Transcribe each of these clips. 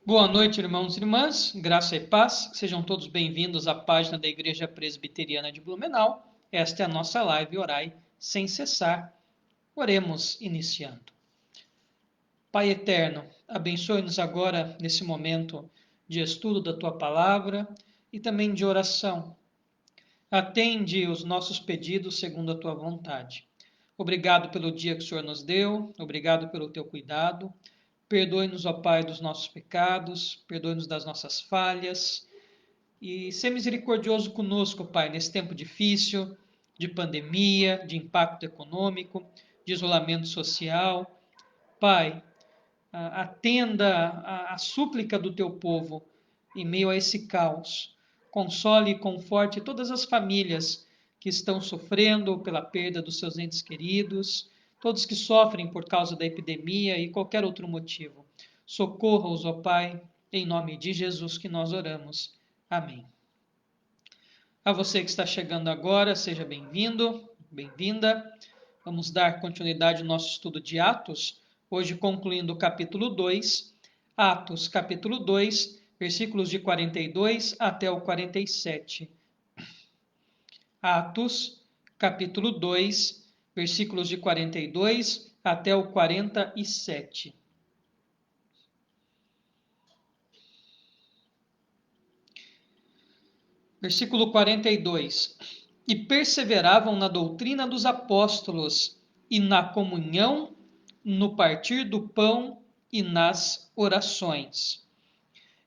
Boa noite, irmãos e irmãs, graça e paz, sejam todos bem-vindos à página da Igreja Presbiteriana de Blumenau. Esta é a nossa live Orai Sem Cessar. Oremos iniciando. Pai eterno, abençoe-nos agora nesse momento de estudo da Tua Palavra e também de oração. Atende os nossos pedidos segundo a Tua vontade. Obrigado pelo dia que o Senhor nos deu, obrigado pelo Teu cuidado. Perdoe-nos, ó Pai, dos nossos pecados, perdoe-nos das nossas falhas e ser misericordioso conosco, Pai, nesse tempo difícil, de pandemia, de impacto econômico, de isolamento social. Pai, atenda a súplica do teu povo em meio a esse caos. Console e conforte todas as famílias que estão sofrendo pela perda dos seus entes queridos, todos que sofrem por causa da epidemia e qualquer outro motivo. Socorra-os, ó Pai, em nome de Jesus que nós oramos. Amém. A você que está chegando agora, seja bem-vindo, bem-vinda. Vamos dar continuidade ao nosso estudo de Atos, hoje concluindo o capítulo 2, Atos, capítulo 2, versículos de 42 até o 47. Atos, capítulo 2, versículos de 42 até o 47. Versículo 42. E perseveravam na doutrina dos apóstolos e na comunhão, no partir do pão e nas orações.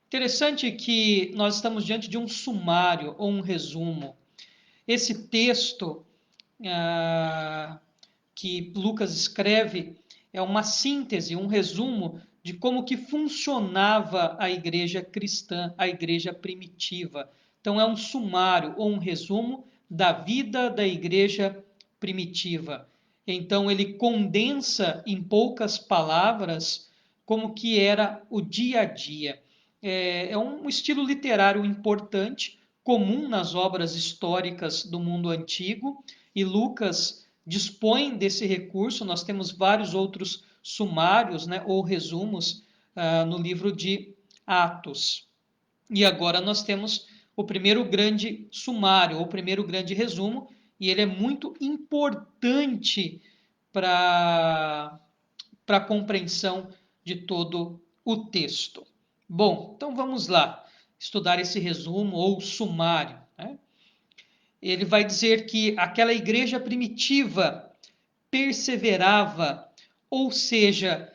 Interessante que nós estamos diante de um sumário ou um resumo. Esse texto que Lucas escreve é uma síntese, um resumo de como que funcionava a igreja cristã, a igreja primitiva. Então é um sumário ou um resumo da vida da igreja primitiva. Então ele condensa em poucas palavras como que era o dia a dia. É um estilo literário importante, comum nas obras históricas do mundo antigo, e Lucas dispõe desse recurso. Nós temos vários outros sumários, né, ou resumos no livro de Atos. E agora nós temos o primeiro grande sumário, ou o primeiro grande resumo, e ele é muito importante para a compreensão de todo o texto. Bom, então vamos lá estudar esse resumo ou sumário, né? Ele vai dizer que aquela igreja primitiva perseverava, ou seja,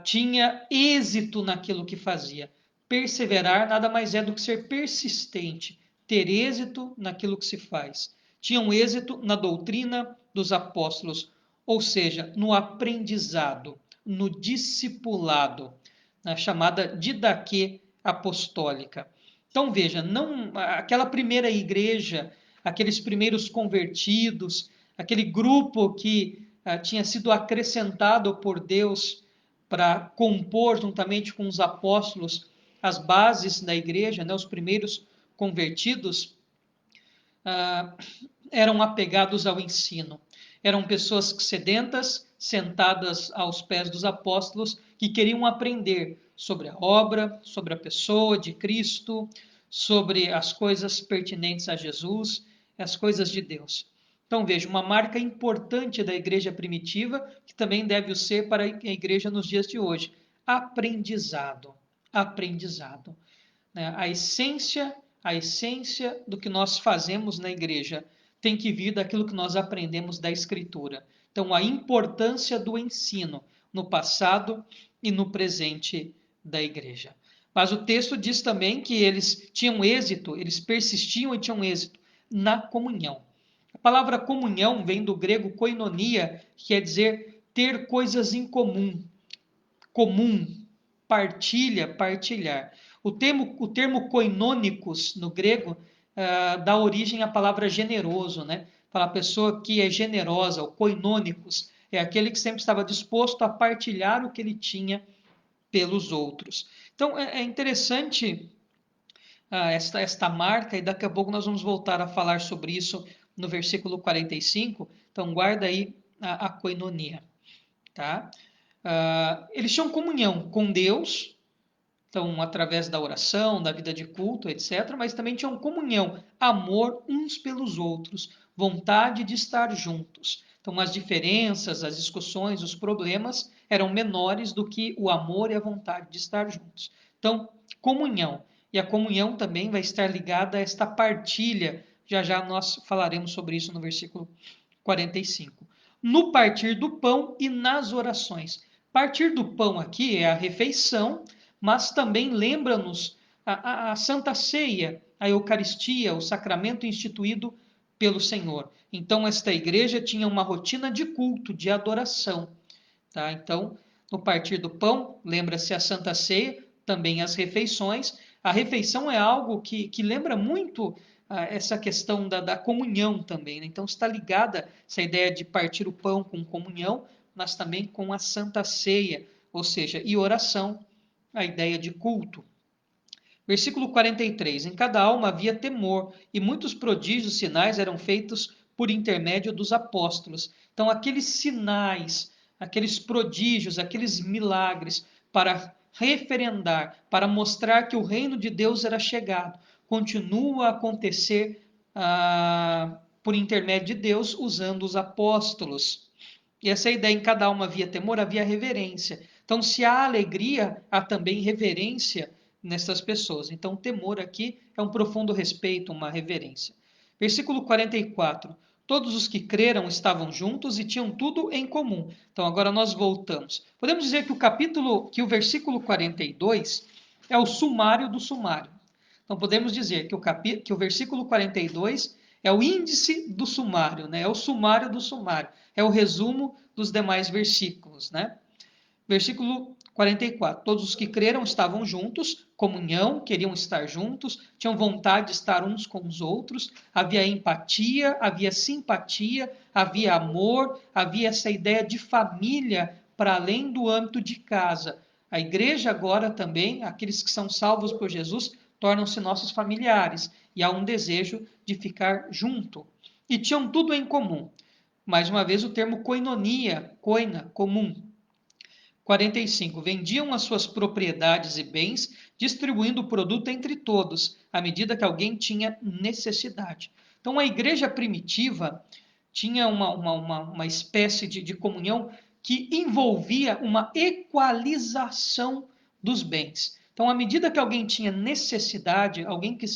tinha êxito naquilo que fazia. Perseverar nada mais é do que ser persistente, ter êxito naquilo que se faz. Tinham êxito na doutrina dos apóstolos, ou seja, no aprendizado, no discipulado, na chamada didaquê apostólica. Então veja, não aquela primeira igreja, aqueles primeiros convertidos, aquele grupo que tinha sido acrescentado por Deus para compor juntamente com os apóstolos as bases da igreja, né, os primeiros convertidos, eram apegados ao ensino. Eram pessoas sedentas, sentadas aos pés dos apóstolos, que queriam aprender sobre a obra, sobre a pessoa de Cristo, sobre as coisas pertinentes a Jesus, as coisas de Deus. Então veja, uma marca importante da igreja primitiva, que também deve ser para a igreja nos dias de hoje: aprendizado. Aprendizado. A essência do que nós fazemos na igreja tem que vir daquilo que nós aprendemos da Escritura. Então, a importância do ensino no passado e no presente da igreja. Mas o texto diz também que eles tinham êxito, eles persistiam e tinham êxito na comunhão. A palavra comunhão vem do grego koinonia, que quer dizer ter coisas em comum, comum, partilha, partilhar. O termo koinônicos no grego dá origem à palavra generoso, né? Para a pessoa que é generosa, o koinônicos é aquele que sempre estava disposto a partilhar o que ele tinha pelos outros. Então é interessante esta marca, e daqui a pouco nós vamos voltar a falar sobre isso no versículo 45. Então guarda aí a koinonia, tá? Eles tinham comunhão com Deus, Então, através da oração, da vida de culto, etc., mas também tinham comunhão, amor uns pelos outros, vontade de estar juntos. Então, as diferenças, as discussões, os problemas eram menores do que o amor e a vontade de estar juntos. Então, comunhão. E a comunhão também vai estar ligada a esta partilha. Já já nós falaremos sobre isso no versículo 45. No partir do pão e nas orações. Partir do pão aqui é a refeição, mas também lembra-nos a Santa Ceia, a Eucaristia, o sacramento instituído pelo Senhor. Então, esta igreja tinha uma rotina de culto, de adoração. Tá? Então, no partir do pão, lembra-se a Santa Ceia, também as refeições. A refeição é algo que lembra muito essa questão da comunhão também. Né? Então, está ligada essa ideia de partir o pão com comunhão, mas também com a Santa Ceia, ou seja, e oração, a ideia de culto. Versículo 43. Em cada alma havia temor, e muitos prodígios, sinais eram feitos por intermédio dos apóstolos. Então, aqueles sinais, aqueles prodígios, aqueles milagres, para referendar, para mostrar que o reino de Deus era chegado, continua a acontecer por intermédio de Deus, usando os apóstolos. E essa ideia, em cada alma havia temor, havia reverência. Então, se há alegria, há também reverência nessas pessoas. Então, o temor aqui é um profundo respeito, uma reverência. Versículo 44. Todos os que creram estavam juntos e tinham tudo em comum. Então, agora nós voltamos. Podemos dizer que o versículo 42 é o sumário do sumário. Então, podemos dizer que o versículo 42 é o índice do sumário, né? É o sumário do sumário, é o resumo dos demais versículos, né? Versículo 44. Todos os que creram estavam juntos, comunhão, queriam estar juntos, tinham vontade de estar uns com os outros, havia empatia, havia simpatia, havia amor, havia essa ideia de família para além do âmbito de casa. A igreja agora também, aqueles que são salvos por Jesus, tornam-se nossos familiares e há um desejo de ficar junto. E tinham tudo em comum. Mais uma vez o termo koinonia, koina, comum. 45. Vendiam as suas propriedades e bens, distribuindo o produto entre todos, à medida que alguém tinha necessidade. Então, a igreja primitiva tinha uma espécie de comunhão que envolvia uma equalização dos bens. Então, à medida que alguém tinha necessidade, alguém que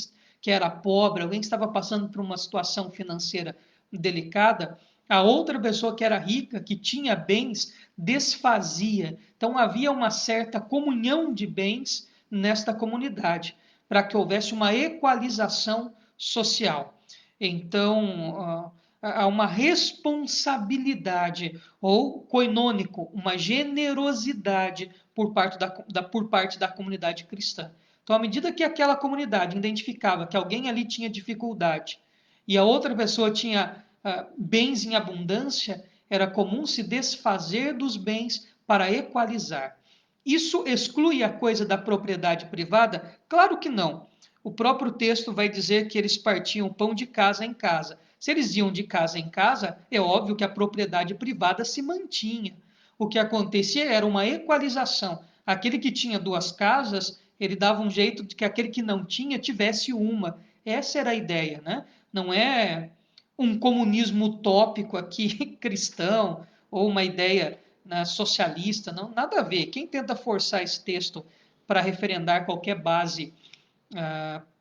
era pobre, alguém que estava passando por uma situação financeira delicada, a outra pessoa que era rica, que tinha bens, desfazia. Então havia uma certa comunhão de bens nesta comunidade, para que houvesse uma equalização social. Então, há uma responsabilidade, ou koinônico, uma generosidade por parte da comunidade cristã. Então, à medida que aquela comunidade identificava que alguém ali tinha dificuldade e a outra pessoa tinha bens em abundância, era comum se desfazer dos bens para equalizar. Isso exclui a coisa da propriedade privada? Claro que não. O próprio texto vai dizer que eles partiam pão de casa em casa. Se eles iam de casa em casa, é óbvio que a propriedade privada se mantinha. O que acontecia era uma equalização. Aquele que tinha duas casas, ele dava um jeito de que aquele que não tinha tivesse uma. Essa era a ideia, né? Não é um comunismo utópico aqui, cristão, ou uma ideia socialista, não, nada a ver. Quem tenta forçar esse texto para referendar qualquer base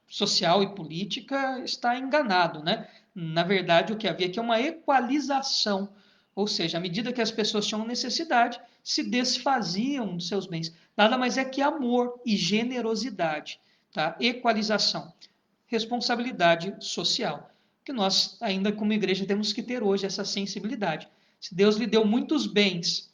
social e política está enganado, né? Na verdade, o que havia aqui é uma equalização, ou seja, à medida que as pessoas tinham necessidade, se desfaziam dos seus bens. Nada mais é que amor e generosidade, tá? Equalização, responsabilidade social, que nós ainda como igreja temos que ter hoje essa sensibilidade. Se Deus lhe deu muitos bens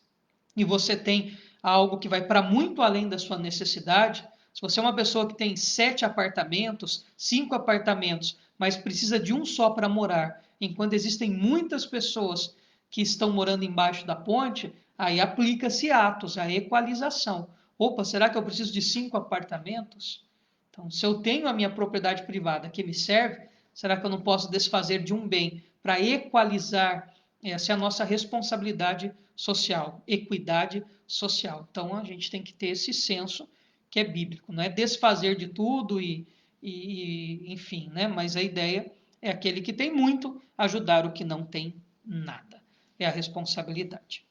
e você tem algo que vai para muito além da sua necessidade, se você é uma pessoa que tem 7 apartamentos, 5 apartamentos, mas precisa de um só para morar, enquanto existem muitas pessoas que estão morando embaixo da ponte, aí aplica-se Atos, a equalização. Opa, será que eu preciso de 5 apartamentos? Então, se eu tenho a minha propriedade privada que me serve, será que eu não posso desfazer de um bem para equalizar? Essa é a nossa responsabilidade social, equidade social. Então, a gente tem que ter esse senso que é bíblico. Não é desfazer de tudo enfim, né? Mas a ideia é aquele que tem muito ajudar o que não tem nada. É a responsabilidade.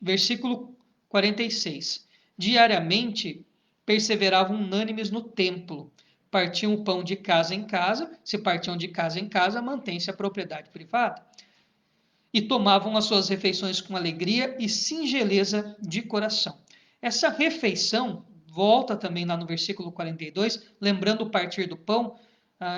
Versículo 46. Diariamente perseveravam unânimes no templo, partiam o pão de casa em casa, se partiam de casa em casa, mantém-se a propriedade privada. E tomavam as suas refeições com alegria e singeleza de coração. Essa refeição, volta também lá no versículo 42, lembrando o partir do pão,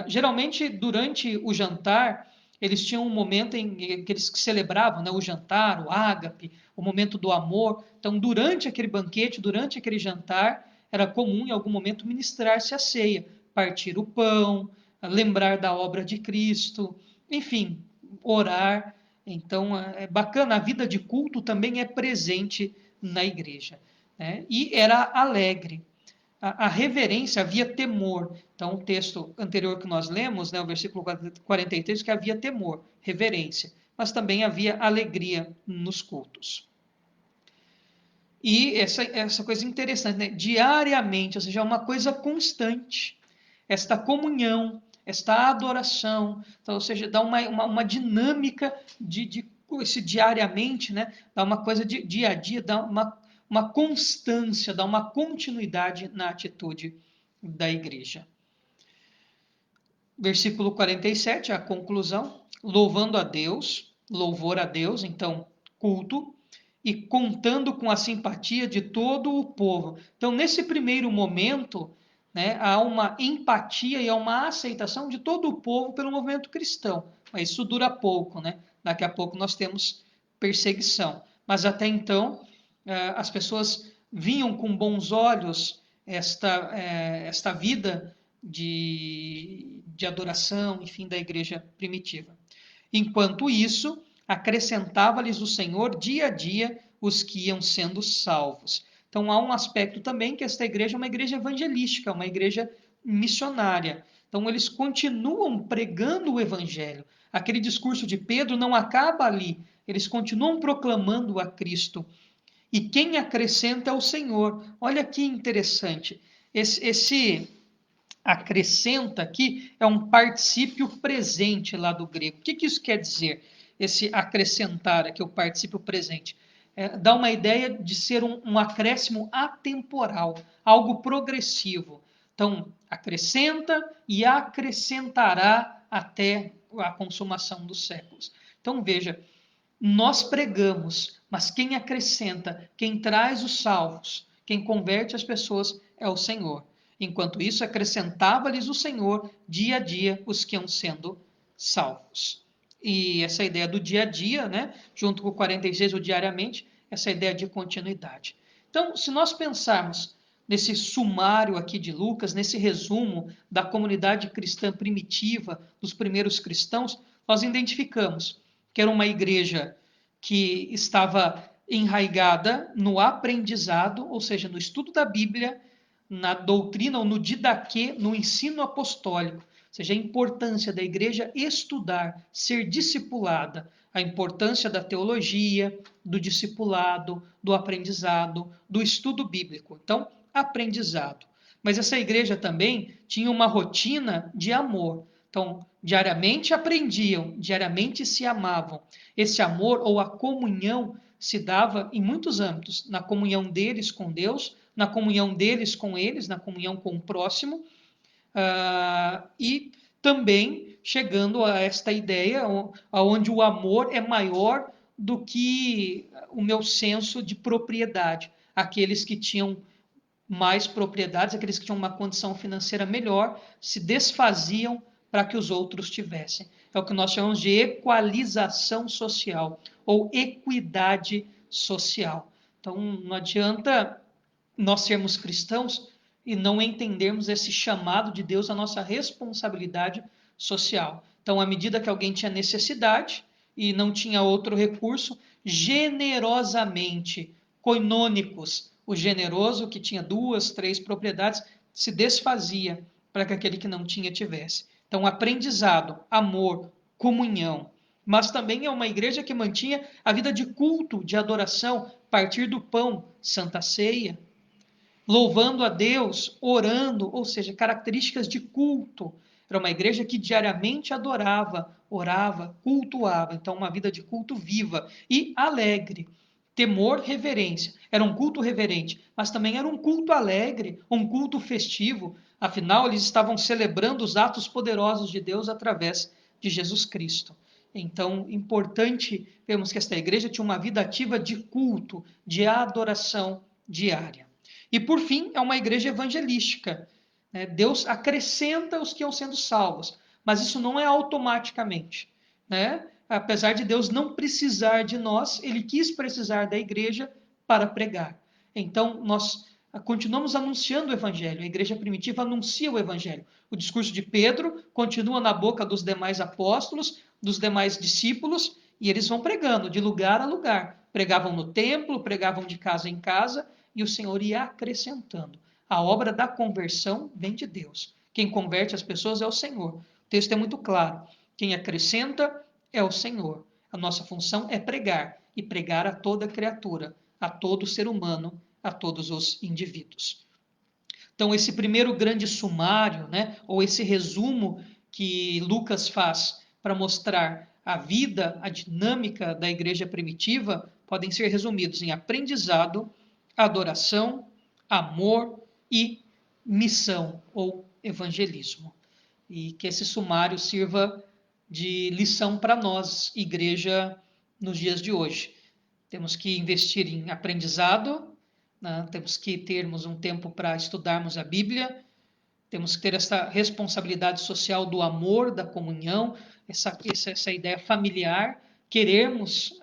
geralmente durante o jantar, eles tinham um momento em que eles celebravam, né, o jantar, o ágape, o momento do amor. Então, durante aquele banquete, durante aquele jantar, era comum em algum momento ministrar-se a ceia, partir o pão, lembrar da obra de Cristo, enfim, orar. Então, é bacana, a vida de culto também é presente na igreja, né? E era alegre. A reverência, havia temor. Então, o texto anterior que nós lemos, né, o versículo 43, que havia temor, reverência. Mas também havia alegria nos cultos. E essa coisa interessante, né? Diariamente, ou seja, é uma coisa constante. Esta comunhão, esta adoração, então, ou seja, dá uma dinâmica de esse diariamente, né? Dá uma coisa de dia a dia, dá uma constância, dá uma continuidade na atitude da igreja. Versículo 47, a conclusão, louvando a Deus, louvor a Deus, então, culto, e contando com a simpatia de todo o povo. Então, nesse primeiro momento, né, há uma empatia e há uma aceitação de todo o povo pelo movimento cristão. Mas isso dura pouco, né? Daqui a pouco nós temos perseguição. Mas até então, as pessoas vinham com bons olhos esta vida de adoração, enfim, da igreja primitiva. Enquanto isso, acrescentava-lhes o Senhor dia a dia os que iam sendo salvos. Então há um aspecto também que esta igreja é uma igreja evangelística, uma igreja missionária. Então eles continuam pregando o evangelho. Aquele discurso de Pedro não acaba ali. Eles continuam proclamando a Cristo. E quem acrescenta é o Senhor. Olha que interessante. Esse acrescenta aqui é um particípio presente lá do grego. O que isso quer dizer? Esse acrescentar aqui, o particípio presente. Dá uma ideia de ser um acréscimo atemporal, algo progressivo. Então, acrescenta e acrescentará até a consumação dos séculos. Então, veja, nós pregamos, mas quem acrescenta, quem traz os salvos, quem converte as pessoas é o Senhor. Enquanto isso, acrescentava-lhes o Senhor dia a dia os que iam sendo salvos. E essa ideia do dia a dia, né, junto com o 46, o diariamente, essa ideia de continuidade. Então, se nós pensarmos nesse sumário aqui de Lucas, nesse resumo da comunidade cristã primitiva, dos primeiros cristãos, nós identificamos que era uma igreja que estava enraigada no aprendizado, ou seja, no estudo da Bíblia, na doutrina ou no didaquê, no ensino apostólico, ou seja, a importância da igreja estudar, ser discipulada, a importância da teologia, do discipulado, do aprendizado, do estudo bíblico. Então, aprendizado. Mas essa igreja também tinha uma rotina de amor. Então, diariamente aprendiam, diariamente se amavam. Esse amor ou a comunhão se dava em muitos âmbitos, na comunhão deles com Deus, na comunhão deles com eles, na comunhão com o próximo, e também chegando a esta ideia onde o amor é maior do que o meu senso de propriedade. Aqueles que tinham mais propriedades, aqueles que tinham uma condição financeira melhor, se desfaziam para que os outros tivessem. É o que nós chamamos de equalização social ou equidade social. Então, não adianta nós sermos cristãos e não entendermos esse chamado de Deus à nossa responsabilidade social. Então, à medida que alguém tinha necessidade e não tinha outro recurso, generosamente, koinônicos, o generoso que tinha 2, 3 propriedades, se desfazia para que aquele que não tinha tivesse. Então, aprendizado, amor, comunhão. Mas também é uma igreja que mantinha a vida de culto, de adoração, partir do pão, Santa Ceia. louvando a Deus, orando, ou seja, características de culto. Era uma igreja que diariamente adorava, orava, cultuava. Então, uma vida de culto viva e alegre. Temor, reverência. Era um culto reverente, mas também era um culto alegre, um culto festivo. Afinal, eles estavam celebrando os atos poderosos de Deus através de Jesus Cristo. Então, importante vermos que esta igreja tinha uma vida ativa de culto, de adoração diária. E, por fim, é uma igreja evangelística. Deus acrescenta os que iam sendo salvos, mas isso não é automaticamente. Apesar de Deus não precisar de nós, ele quis precisar da igreja para pregar. Então, nós continuamos anunciando o evangelho. A igreja primitiva anuncia o evangelho. O discurso de Pedro continua na boca dos demais apóstolos, dos demais discípulos, e eles vão pregando de lugar a lugar. Pregavam no templo, pregavam de casa em casa, e o Senhor ia acrescentando. A obra da conversão vem de Deus. Quem converte as pessoas é o Senhor. O texto é muito claro. Quem acrescenta é o Senhor. A nossa função é pregar, e pregar a toda criatura, a todo ser humano, a todos os indivíduos. Então, esse primeiro grande sumário, ou esse resumo que Lucas faz para mostrar a vida, a dinâmica da igreja primitiva, podem ser resumidos em aprendizado, adoração, amor e missão ou evangelismo. E que esse sumário sirva de lição para nós, igreja, nos dias de hoje. Temos que investir em aprendizado, temos que termos um tempo para estudarmos a Bíblia, temos que ter essa responsabilidade social do amor, da comunhão, essa ideia familiar, querermos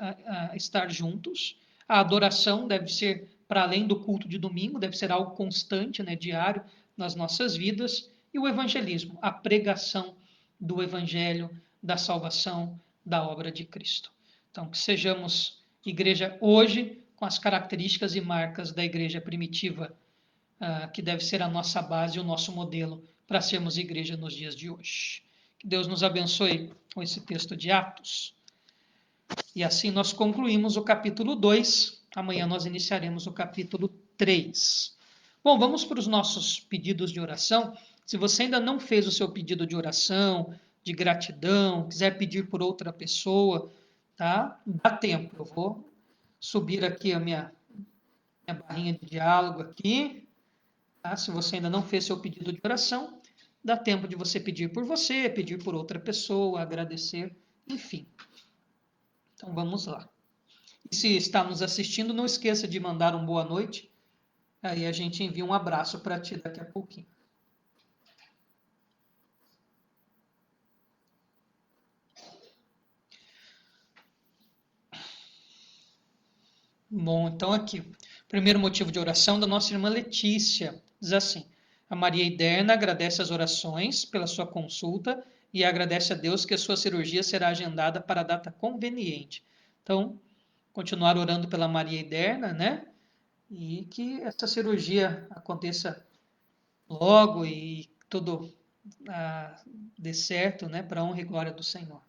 estar juntos. A adoração deve ser para além do culto de domingo, deve ser algo constante, diário nas nossas vidas. E o evangelismo, a pregação do evangelho, da salvação, da obra de Cristo. Então, que sejamos igreja hoje com as características e marcas da igreja primitiva, que deve ser a nossa base e o nosso modelo para sermos igreja nos dias de hoje. Que Deus nos abençoe com esse texto de Atos. E assim nós concluímos o capítulo 2. Amanhã nós iniciaremos o capítulo 3. Bom, vamos para os nossos pedidos de oração. Se você ainda não fez o seu pedido de oração, de gratidão, quiser pedir por outra pessoa, tá? Dá tempo. Eu vou subir aqui a minha barrinha de diálogo aqui. Tá? Se você ainda não fez seu pedido de oração, dá tempo de você pedir por você, pedir por outra pessoa, agradecer, enfim. Então vamos lá. E se está nos assistindo, não esqueça de mandar um boa noite. Aí a gente envia um abraço para ti daqui a pouquinho. Bom, então aqui. Primeiro motivo de oração da nossa irmã Letícia. Diz assim: a Maria Iderna agradece as orações pela sua consulta e agradece a Deus que a sua cirurgia será agendada para a data conveniente. Então, continuar orando pela Maria Iderna, e que essa cirurgia aconteça logo e tudo dê certo, para a honra e glória do Senhor.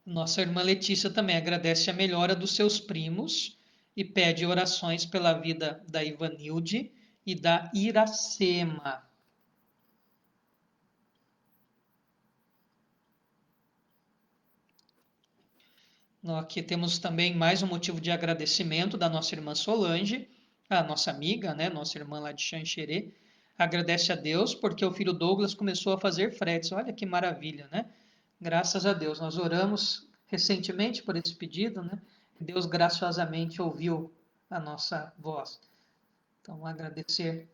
Nossa irmã Letícia também agradece a melhora dos seus primos e pede orações pela vida da Ivanilde e da Iracema. Aqui temos também mais um motivo de agradecimento da nossa irmã Solange, a nossa amiga, nossa irmã lá de Xanxerê. Agradece a Deus porque o filho Douglas começou a fazer fretes. Olha que maravilha, Graças a Deus. Nós oramos recentemente por esse pedido, Deus graciosamente ouviu a nossa voz. Então, agradecer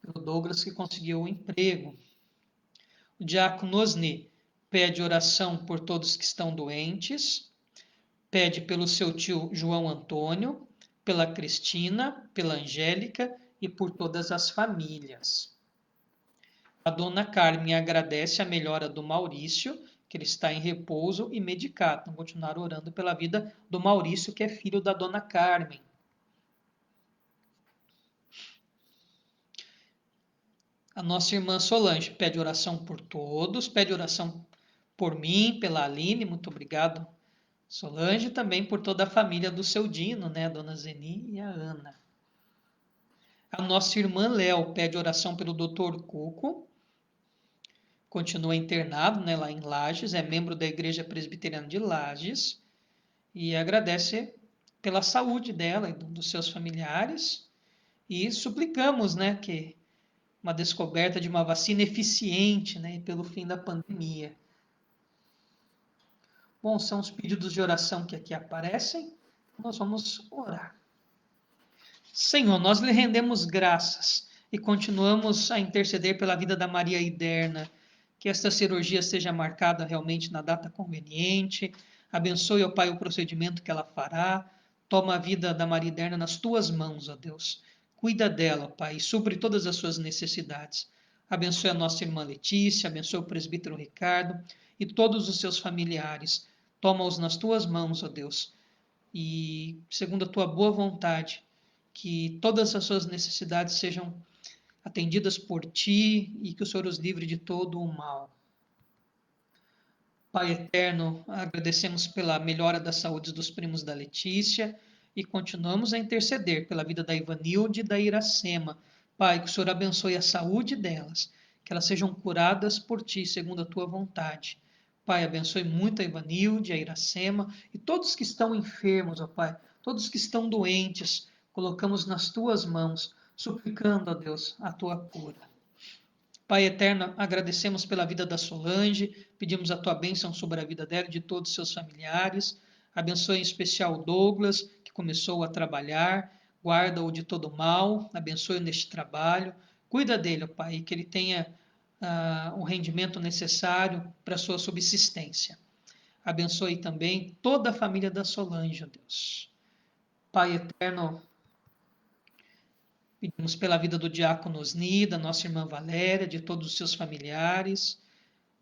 pelo Douglas que conseguiu o emprego. O diácono Osni pede oração por todos que estão doentes, pede pelo seu tio João Antônio, pela Cristina, pela Angélica e por todas as famílias. A dona Carmen agradece a melhora do Maurício, que ele está em repouso e medicado. Vamos continuar orando pela vida do Maurício, que é filho da dona Carmen. A nossa irmã Solange pede oração por todos, pede oração por mim, pela Aline, muito obrigado, Solange, também por toda a família do seu Dino, a dona Zeni e a Ana. A nossa irmã Léo pede oração pelo Dr. Cuco, continua internado, né, lá em Lages, é membro da Igreja Presbiteriana de Lages, e agradece pela saúde dela e dos seus familiares, e suplicamos, né, que uma descoberta de uma vacina eficiente, né, pelo fim da pandemia. Bom, são os pedidos de oração que aqui aparecem. Nós vamos orar. Senhor, nós lhe rendemos graças e continuamos a interceder pela vida da Maria Iderna, que esta cirurgia seja marcada realmente na data conveniente. Abençoe, ó Pai, o procedimento que ela fará. Toma a vida da Maria Iderna nas tuas mãos, ó Deus. Cuida dela, ó Pai, e supre todas as suas necessidades. Abençoe a nossa irmã Letícia, abençoe o presbítero Ricardo e todos os seus familiares. Toma-os nas tuas mãos, ó Deus. E, segundo a tua boa vontade, que todas as suas necessidades sejam atendidas por ti e que o Senhor os livre de todo o mal. Pai eterno, agradecemos pela melhora da saúde dos primos da Letícia e continuamos a interceder pela vida da Ivanilde e da Iracema. Pai, que o Senhor abençoe a saúde delas, que elas sejam curadas por ti, segundo a tua vontade. Pai, abençoe muito a Ivanilde, a Iracema e todos que estão enfermos, ó Pai, todos que estão doentes, colocamos nas tuas mãos, suplicando, ó Deus, a tua cura. Pai eterno, agradecemos pela vida da Solange, pedimos a tua bênção sobre a vida dela e de todos os seus familiares. Abençoe em especial o Douglas, que começou a trabalhar, guarda-o de todo mal, abençoe neste trabalho. Cuida dele, ó Pai, que ele tenha o rendimento necessário para a sua subsistência. Abençoe também toda a família da Solange, ó Deus. Pai eterno, pedimos pela vida do diácono Osni, da nossa irmã Valéria, de todos os seus familiares,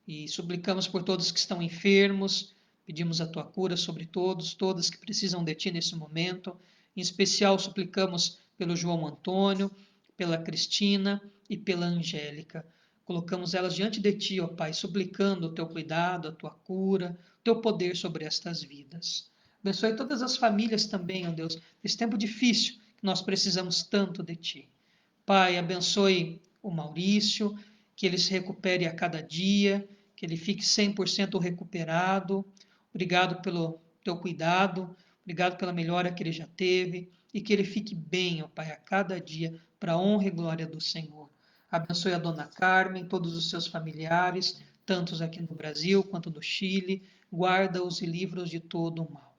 e suplicamos por todos que estão enfermos, pedimos a tua cura sobre todos, todas que precisam de ti nesse momento. Em especial, suplicamos pelo João Antônio, pela Cristina e pela Angélica. Colocamos elas diante de ti, ó Pai, suplicando o teu cuidado, a tua cura, o teu poder sobre estas vidas. Abençoe todas as famílias também, ó Deus, nesse tempo difícil, nós precisamos tanto de ti. Pai, abençoe o Maurício, que ele se recupere a cada dia, que ele fique 100% recuperado. Obrigado pelo teu cuidado, obrigado pela melhora que ele já teve e que ele fique bem, ó Pai, a cada dia, para a honra e glória do Senhor. Abençoe a dona Carmen, todos os seus familiares, tantos aqui no Brasil quanto no Chile. Guarda-os e livra-os de todo o mal.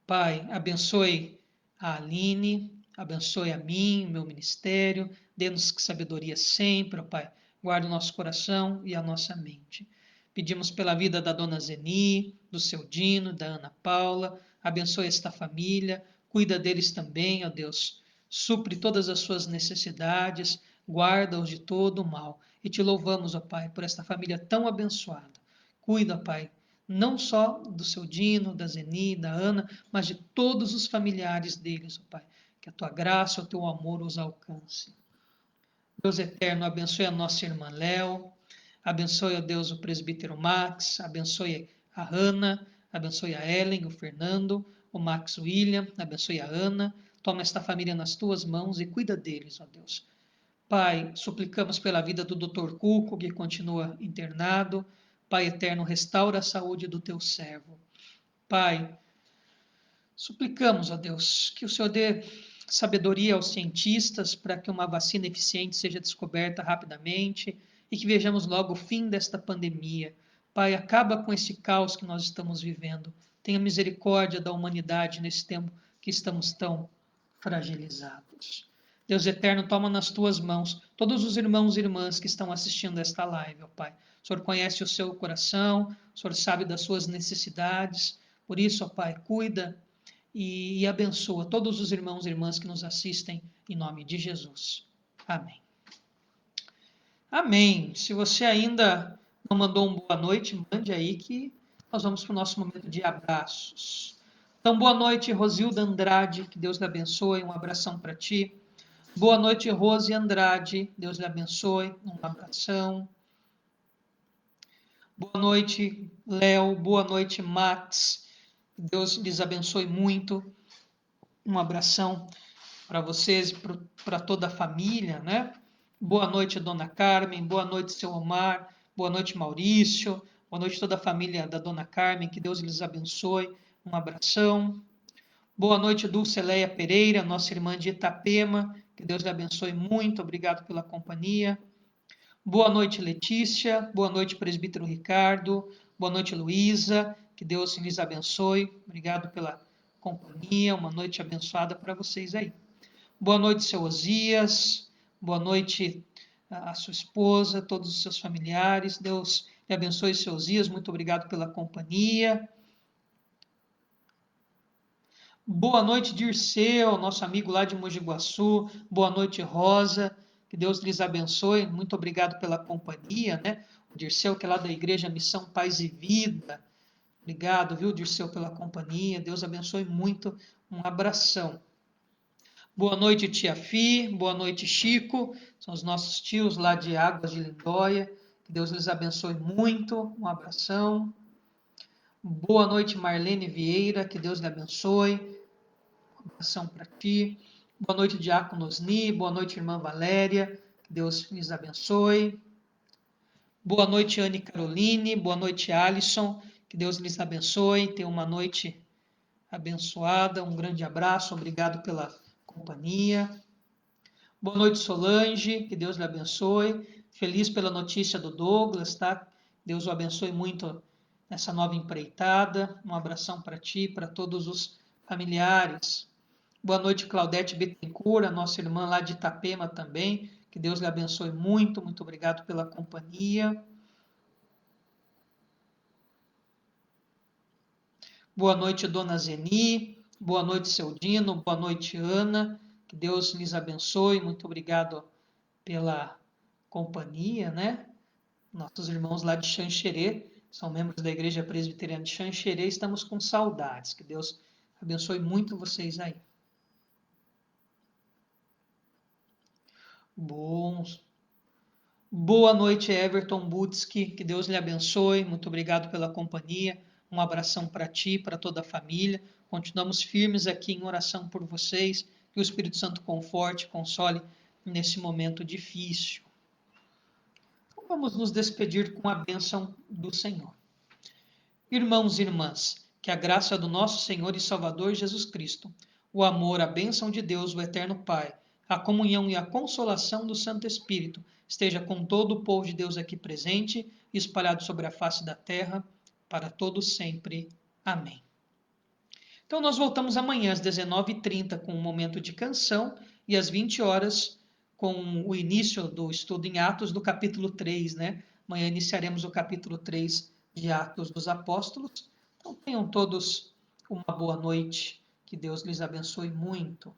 Pai, abençoe a Aline, abençoe a mim, o meu ministério, dê-nos sabedoria sempre, ó Pai. Guarda o nosso coração e a nossa mente. Pedimos pela vida da dona Zeni, do seu Dino, da Ana Paula, abençoe esta família, cuida deles também, ó Deus. Supre todas as suas necessidades, guarda-os de todo o mal. E te louvamos, ó Pai, por esta família tão abençoada. Cuida, Pai, não só do seu Dino, da Zeni, da Ana, mas de todos os familiares deles, ó Pai. Que a tua graça, o teu amor os alcance. Deus eterno, abençoe a nossa irmã Léo, abençoe, ó Deus, o presbítero Max, abençoe a Ana, abençoe a Ellen, o Fernando, o Max William, abençoe a Ana, toma esta família nas tuas mãos e cuida deles, ó Deus. Pai, suplicamos pela vida do Dr. Cuco, que continua internado. Pai eterno, restaura a saúde do teu servo. Pai, suplicamos, ó Deus, que o Senhor dê sabedoria aos cientistas para que uma vacina eficiente seja descoberta rapidamente e que vejamos logo o fim desta pandemia. Pai, acaba com esse caos que nós estamos vivendo. Tenha misericórdia da humanidade nesse tempo que estamos tão fragilizados. Deus eterno, toma nas tuas mãos todos os irmãos e irmãs que estão assistindo esta live, ó Pai. O Senhor conhece o seu coração, o Senhor sabe das suas necessidades. Por isso, ó Pai, cuida e abençoa todos os irmãos e irmãs que nos assistem, em nome de Jesus. Amém. Amém. Se você ainda não mandou um boa noite, mande aí que nós vamos para o nosso momento de abraços. Então, boa noite, Rosilda Andrade, que Deus lhe abençoe, um abração para ti. Boa noite, Rose Andrade, Deus lhe abençoe, um abração. Boa noite, Léo, boa noite, Max, Deus lhes abençoe muito, um abração. para vocês e para toda a família, né? Boa noite, Dona Carmen. Boa noite, seu Omar. Boa noite, Maurício. Boa noite, toda a família da Dona Carmen. Que Deus lhes abençoe. Um abração. Boa noite, Dulceleia Pereira, nossa irmã de Itapema. Que Deus lhe abençoe muito. Obrigado pela companhia. Boa noite, Letícia. Boa noite, presbítero Ricardo. Boa noite, Luísa. Que Deus lhes abençoe. Obrigado pela companhia. Uma noite abençoada para vocês aí. Boa noite, seu Osias. Boa noite a sua esposa, todos os seus familiares. Deus lhe abençoe, seu Osias. Muito obrigado pela companhia. Boa noite, Dirceu, nosso amigo lá de Mogi Guaçu. Boa noite, Rosa. Que Deus lhes abençoe. Muito obrigado pela companhia, né? O Dirceu, que é lá da Igreja Missão Paz e Vida. Obrigado, viu, Dirceu, pela companhia. Deus abençoe muito. Um abração. Boa noite, tia Fi. Boa noite, Chico. São os nossos tios lá de Águas de Lindóia. Que Deus lhes abençoe muito. Um abração. Boa noite, Marlene Vieira. Que Deus lhe abençoe. Um abração para ti. Boa noite, Diácono Osni. Boa noite, irmã Valéria. Que Deus lhes abençoe. Boa noite, Anne Caroline. Boa noite, Alisson. Que Deus lhes abençoe. Tenha uma noite abençoada. Um grande abraço. Obrigado pela companhia. Boa noite, Solange. Que Deus lhe abençoe. Feliz pela notícia do Douglas, tá? Deus o abençoe muito nessa nova empreitada. Um abração para ti, para todos os familiares. Boa noite, Claudete Bittencourt, a nossa irmã lá de Itapema também. Que Deus lhe abençoe muito. Muito obrigado pela companhia. Boa noite, Dona Zeni. Boa noite, seu Dino. Boa noite, Ana. Que Deus lhes abençoe. Muito obrigado pela companhia, né? Nossos irmãos lá de Xanxerê, são membros da Igreja Presbiteriana de Xanxerê, estamos com saudades. Que Deus abençoe muito vocês aí. Bons. Boa noite, Everton Butski. Que Deus lhe abençoe. Muito obrigado pela companhia. Um abração para ti, para toda a família. Continuamos firmes aqui em oração por vocês. Que o Espírito Santo conforte, console nesse momento difícil. Então, vamos nos despedir com a bênção do Senhor. Irmãos e irmãs, que a graça do nosso Senhor e Salvador Jesus Cristo, o amor, a bênção de Deus, o Eterno Pai, a comunhão e a consolação do Santo Espírito esteja com todo o povo de Deus aqui presente e espalhado sobre a face da terra, para todos sempre. Amém. Então nós voltamos amanhã às 19h30 com um momento de canção e às 20 horas com o início do estudo em Atos do capítulo 3, né? Amanhã iniciaremos o capítulo 3 de Atos dos Apóstolos. Então tenham todos uma boa noite. Que Deus lhes abençoe muito.